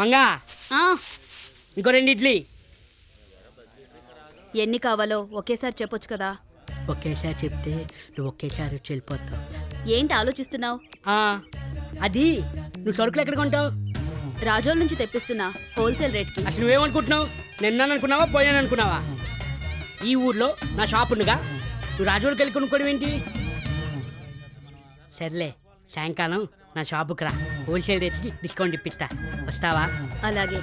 మంగా ఆ, ఇంకో 2 ఇడ్లీ. ఎన్ని కావాలో ఒకేసారి చెప్పొచ్చు కదా. ఒకేసారి చెప్తే నువ్వు ఒకేసారి వచ్చి వెళ్ళిపోతావు. ఏంటి ఆలోచిస్తున్నావు? అది నువ్వు సరుకులు ఎక్కడ కొంటావు? రాజోల నుంచి తెప్పిస్తున్నా హోల్సేల్ రేట్కి. అసలు నువ్వేమనుకుంటున్నావు? నిన్నాను అనుకున్నావా, పోయాను అనుకున్నావా? ఈ ఊర్లో నా షాప్ ఉండగా నువ్వు రాజోడికి వెళ్ళి కొనుక్కోవడం ఏంటి? సర్లే, సాయంకాలం నా షాపుకి రా, హోల్సేల్ రేట్కి డిస్కౌంట్ ఇప్పిస్తా. వస్తావా? అలాగే.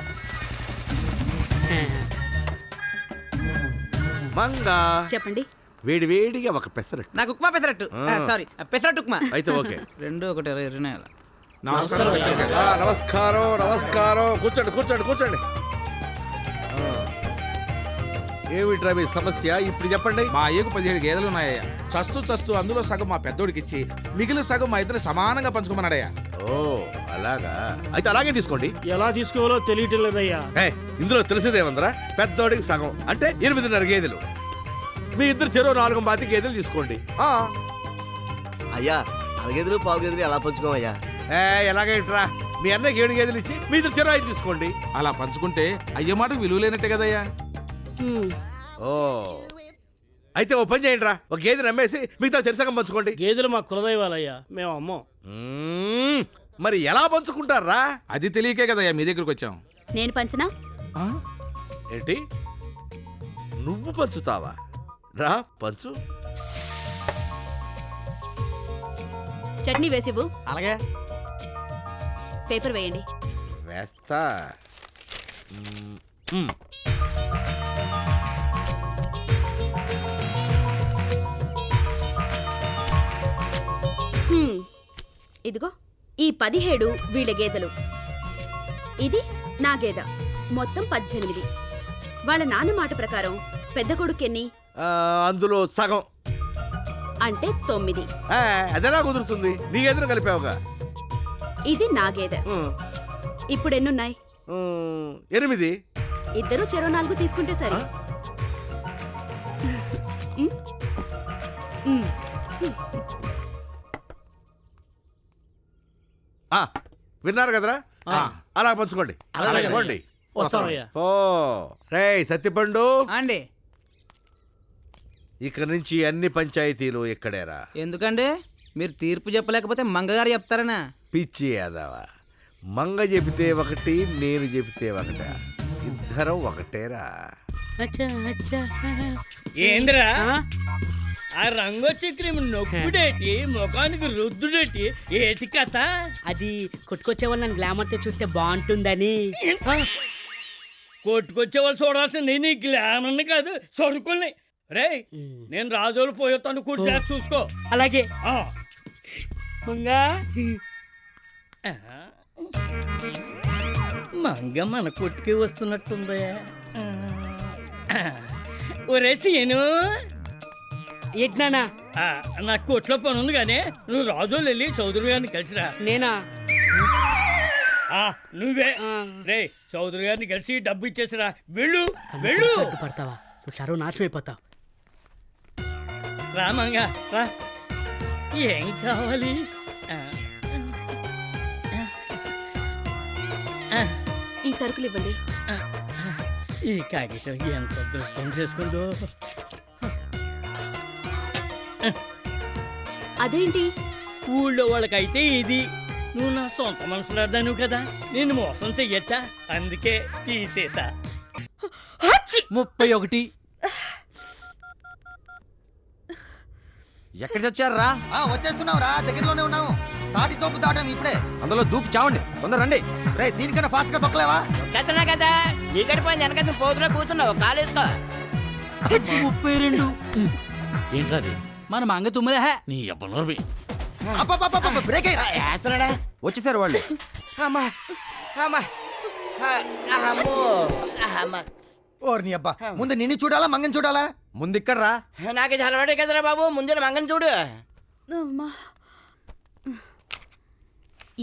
మంగా చెప్పండి. వేడి వేడిగా ఒక పెసరట్టు. నాకు ఉప్మా పెసరట్టు. సారీ, పెసరట్టు ఉప్మా. అయితే ఓకే. 2 1 20 నమస్కారం నమస్కారం. కూర్చోండి కూర్చోండి కూర్చోండి. ఏమిట్రా మీ సమస్య ఇప్పుడు చెప్పండి. మా అయ్యకు 17 గేదెలు ఉన్నాయ్యా. చస్తూ అందులో సగం మా పెద్దోడికి ఇచ్చి మిగిలిన సగం మా ఇద్దరు సమానంగా పంచుకోమన్నాడయ్యా. ఓ అలాగా, అయితే అలాగే తీసుకోండి. ఎలా తీసుకోవాలో తెలియటం లేదయ్యా. ఇందులో తెలిసేదేమందరా, పెద్దోడికి సగం అంటే 8.5 గేదెలు. మీ ఇద్దరు చెరువు 4 గేదెలు తీసుకోండి. అయ్యా, అరగేదులు పావు గేదెలు ఎలా పంచుకోమయ్యా? ఎలాగేంట్రా, మీ అన్నకి 7 గేదెలు ఇచ్చి మీ ఇద్దరు చెరువు 5 తీసుకోండి. అలా పంచుకుంటే అయ్య మాటకు విలువ లేనట్టే కదయ్యా. ఓ అయితే ఓ పని చేయండి రా, ఒక గేదెని అమ్మేసి మిగతా చెరుసగం పంచుకోండి. గేదెలు మా కులదైవాలయ్యా, మేము అమ్మం. మరి ఎలా పంచుకుంటారా? అది తెలియకే కదయ్యా మీ దగ్గరకు వచ్చాం. నేను పంచనా? ఏంటి, నువ్వు పంచుతావా? రా పంచు. చట్నీ వేసివ్వు. అలాగే. పేపర్ వేయండి. వేస్తా. ఇదిగో ఈ 17 వీళ్ళ గేదెలు, ఇది నా గేదె, మొత్తం 18. వాళ్ళ నాన్న మాట ప్రకారం పెద్ద కొడుకెన్ని? అందులో సగం అంటే 9. అదెలా కుదురుతుంది? నీ గేదెను కలిపావుగా. ఇది నా గేదె. ఇప్పుడు ఎన్నున్నాయి? 8. ఇద్దరు చెరో 4 తీసుకుంటే సరే. విన్నారు కదరా, అలా పంచుకోండి. అలాగే వస్తామయ్యా. ఓ రే సత్తిపండు, అండి. ఇక నుంచి అన్ని పంచాయతీలు ఇక్కడేరా. ఎందుకండి? మీరు తీర్పు చెప్పలేకపోతే మంగగారు చెప్తారనా? పిచ్చి యాదవా, మంగ చెబితే ఒకటి, నేను చెబితే ఒకట, ఇద్దరం ఒకటేరా. ఏంద్రా ఆ రంగొచ్చి క్రీమ్ నొప్పుడేటి, ముఖానికి రుద్దుడేటి, ఏటి కథ? అది కొట్టుకొచ్చే వాళ్ళు నన్ను గ్లామర్తో చూస్తే బాగుంటుందని. కొట్టుకొచ్చే వాళ్ళు చూడాల్సింది నీ గ్లామర్ని కాదు, సరుకుల్ని. రే, నేను రాజోలు పోయేస్తాను, కూర్చో చూసుకో. అలాగే. మంగా మంగ మన కొట్టుకే వస్తున్నట్టుందా? ఒరే సీను, ఏంటన్నా? నా కొట్లో పని ఉంది కానీ నువ్వు రాజోలు వెళ్ళి చౌదరి గారిని కలిసిరా. నేనా? నువ్వే. రే, చౌదరి గారిని కలిసి డబ్బు ఇచ్చేసిరా. వెళ్ళు వెళ్ళు. పడతావా? నువ్వు సర్వ నాశనం అయిపోతావు. రామంగా రా. ఏం కావాలి? ఈ సరుకులు ఇవ్వండి. ఈ కాగితం ఎంత దృష్టం చేసుకుందో. అదేంటి? ఊళ్ళో వాళ్ళకైతే ఇది. నువ్వు నా సొంత మనసులాడ్డాను కదా, నేను మోసం చెయ్యొచ్చా? అందుకే తీసేసా. 31. ఎక్కడికి వచ్చారా? వచ్చేస్తున్నావు రా, దగ్గరలోనే ఉన్నాము. తాటి తోపు దాటాం ఇప్పుడే. అందులో దూకి చావండి, తొందర రండి. రే, దీనికన్నా ఫాస్ట్ గా తొక్కలేవా? చెత్తనా కదా, నీకటి పోయింది వెనక పోతున్నా కూర్చున్నావు, కాలేసుకో. 32. ఏంట్రాది? మన మంగ తుమ్మదే. నీ అబ్బనోర్మి. బ్రేక్ వచ్చేసారు వాళ్ళు. ఓర్ని అబ్బా, ముందు నిన్ను చూడాలా మంగని చూడాలా? ముందు ఇక్కడ రా. నాకు ఇది అలవాటే కదరా బాబు, ముందు మంగని చూడు.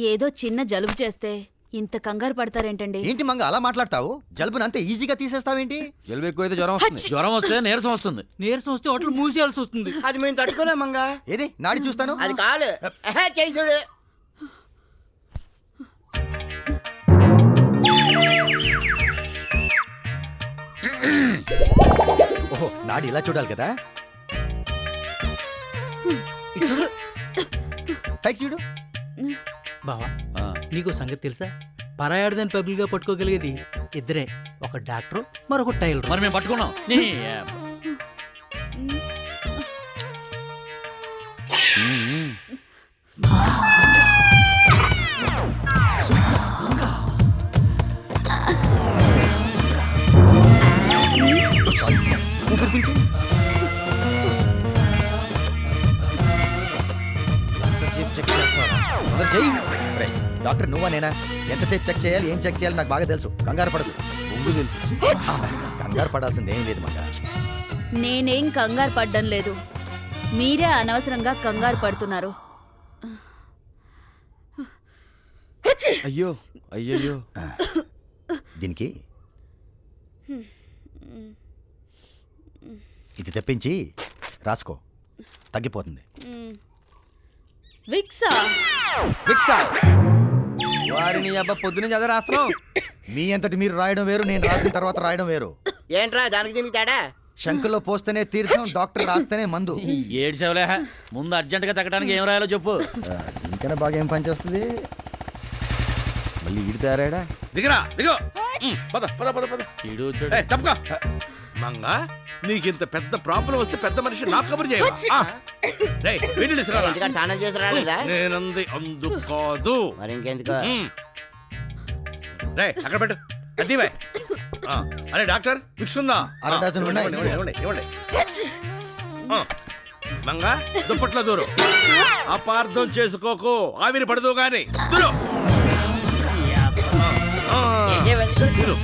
ఏదో చిన్న జలుబు చేస్తే ఇంత కంగారు పడతారేంటండి? ఏంటి మంగ అలా మాట్లాడతావు? జలుబుని అంతే ఈజీగా తీసేస్తావేంటి? జలుబు ఎక్కువైతే జ్వరం వస్తుంది. జ్వరం వస్తే నీరసం వస్తుంది. నీరసం వస్తే హోటల్ మూసేయాల్సి వస్తుంది. అది మేము తట్టుకోలేం మంగ. ఏది నాడి చూస్తాను. అది కాలు చేయి చూడు. నాడి ఇలా చూడాలి కదా. ఇటు చూడు, పైకి చూడు. బావా నీకు సంగతి తెలుసా? పరాయాడదని పబ్లిక్ గా పట్టుకోగలిగేది ఇద్దరే, ఒక డాక్టర్ మరొక టైలర్. మరి మేము పట్టుకున్నాం నీ ఊపిరి పీల్చు. రేయ్, డాక్టర్ నువ్వా నేనా? ఎంతసేపు చెక్ చేయాలి, ఏం చెక్ చేయాలి నాకు బాగా తెలుసు. కంగారు పడదు. కంగారు పడాల్సింది ఏం లేదు మగ. నేనేం కంగారు పడ్డం లేదు, మీరే అనవసరంగా కంగారు పడుతున్నారు. అయ్యో అయ్యయ్యో. దీనికి ఇది తెప్పించి రాసుకో, తగ్గిపోతుంది. విక్సా? వారిని అబ్బా పొద్దున చదివి రాస్తున్నావు. మీ అంతటి మీరు రాయడం వేరు, నేను రాసిన తర్వాత రాయడం వేరు. ఏంట్రా దానికి దీనికి తేడా? శంకులో పోస్తేనే తీర్థం, డాక్టర్ రాస్తేనే మందు. ఏడు సేవలే ముందు అర్జెంట్ గా తగ్గడానికి ఏం రాయాలో చెప్పు. ఇంకనే బాగా ఏం పనిచేస్తుంది. మళ్ళీ ఈడు తయారాడా? దిగరా దిగో. పద పద పద పద. ఈడు వచ్చాడు. ఏయ్, తప్పుకో. మంగ, నీకింత పెద్ద ప్రాబ్లం వస్తే పెద్ద మనిషి నాకు కబురు చేయవా? రేయ్, వీడిని తీసుకురా. స్నానం చేసి రాలేదా? నేనంది అందుకు కాదు. మరి ఇంకెందుకు? రేయ్, అక్కడ పెట్టు. అదివే. అరే డాక్టర్, ఫిక్స్ ఉందా? అర డజన్ ఉన్నాయి. ఇవ్వండి, ఇవ్వండి. మంగ, దుప్పట్లో దూరు. అపార్థం చేసుకోకు, ఆవిరి పడదు గాని దూరు. దూరు.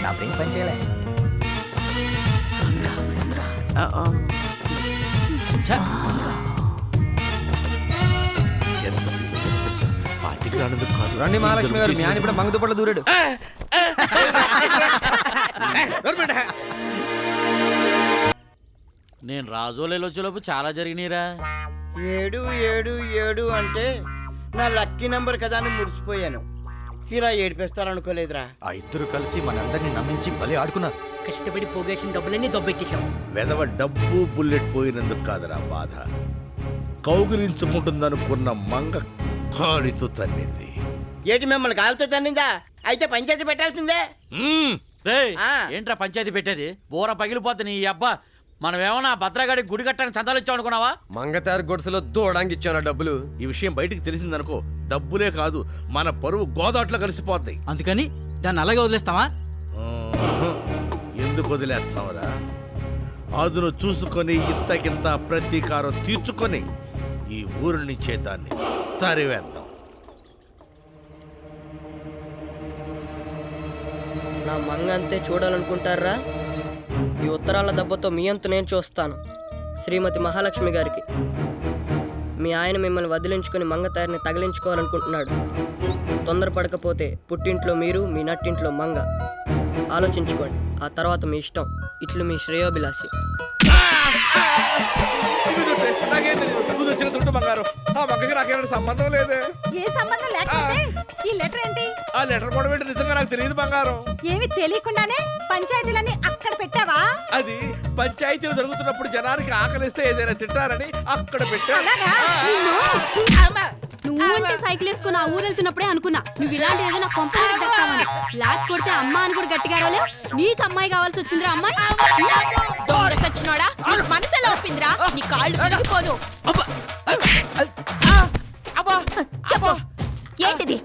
నా బ్రెయిన్ పని చేయలే. పార్టీకి రానందుకు కాదు. రండి మహాలక్ష్మి గారు, మీ ఆయన ఇప్పుడు మంగ దుప్పట్లో దూరాడు. నేను రాజోలేలో వచ్చేలోపు చాలా జరిగినాయిరా. 7 7 7 అంటే నా లక్కీ నంబర్ కదా అని మురిసిపోయాను. ఇలా ఏడిపిస్తారనుకోలేదురా. ఆ ఇద్దరు కలిసి మనందరినీ నమ్మించి బలి ఆడుకున్నారు. కష్టపడి పోగేసిన డబ్బులన్నీ దొబ్బెట్టేశాం. వెదవ డబ్బు బుల్లెట్ పోయినందుకు కాదురా బాధ, కౌగిలించుకుంటుందనుకున్న మంగ కాలితో తన్నింది. ఏటి మిమ్మల్ని కాలుతో తన్నిందా? అయితే పంచాయతీ పెట్టాల్సిందే. రేయ్, ఆ. ఏంట్రా పంచాయతీ పెట్టేది? బోర పగిలిపోతుంది నీ అబ్బా. మనం ఏమన్నా భద్రగాడి గుడి కట్టడానికి చందాలు ఇచ్చాం అనుకున్నావా? మంగతారు గొడుసులో దూడానికి ఇచ్చాను డబ్బులు. ఈ విషయం బయటికి తెలిసిందనుకో, డబ్బులే కాదు మన పరువు గోదాట్లో కలిసిపోతాయి. అందుకని దాన్ని అలాగే వదిలేస్తావా? ఎందుకు వదిలేస్తావరా? అదును చూసుకొని ఇంతకింత ప్రతీకారం తీర్చుకొని ఈ ఊరు నుంచే దాన్ని తరివేద్దాం. నా మంగ అంతే చూడాలనుకుంటారా? ఈ ఉత్తరాల దెబ్బతో మీ అంత నేను చూస్తాను. శ్రీమతి మహాలక్ష్మి గారికి, మీ ఆయన మిమ్మల్ని వదిలించుకొని మంగ తయారిని తగిలించుకోవాలనుకుంటున్నాడు. తొందరపడకపోతే పుట్టింట్లో మీరు, మీ నట్టింట్లో మంగ. ఆలోచించుకోండి, ఆ తర్వాత మీ ఇష్టం. ఇట్లు మీ శ్రేయోభిలాషి. నాకేం తెలియదు, నువ్వు వచ్చిన దుడ్డు బంగారం. ఆ మగ్గకి నాకేమైనా సంబంధం లేదే. ఏ సంబంధం లేకపోతే ఈ లెటర్ ఏంటి? ఆ లెటర్ కూడా ఏంటి నిజంగా నాకు తెలియదు బంగారం. ఏమి తెలియకుండానే పంచాయతీలన్నీ అక్కడ పెట్టావా? అది పంచాయతీలు జరుగుతున్నప్పుడు జనానికి ఆకలిస్తే ఏదైనా తింటారని అక్కడ పెట్టారు. నువ్వు అంటే సైకిల్ వేసుకుని ఆ ఊరు వెళ్తున్నప్పుడే అనుకున్నా నువ్వు ఇలాంటి ఏదో నా కొంపలు తెస్తావని. లాక్ కొడితే అమ్మ అని కూడా గట్టిగా అరవలే. నీకు అమ్మాయి కావాల్సి వచ్చిందిరా? అమ్మాయి దొంగ సచ్చినోడా, మనసులో ఒప్పిందిరా, నీ కాళ్ళు విరిగిపోను. చెప్పు, ఏంటిది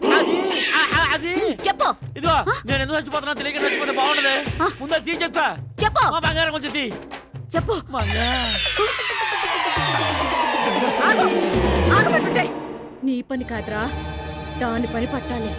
చెప్పు. ఇదిగో, నేను ఎందుకు చచ్చిపోతున్నా తెలియక చచ్చిపోతే బాగుండదు. ముందు తీ చెప్తా. చెప్పు మా బంగారం కొంచెం తీ. చెప్పు. నీ పని కాదురా, దాని పని పట్టాలి.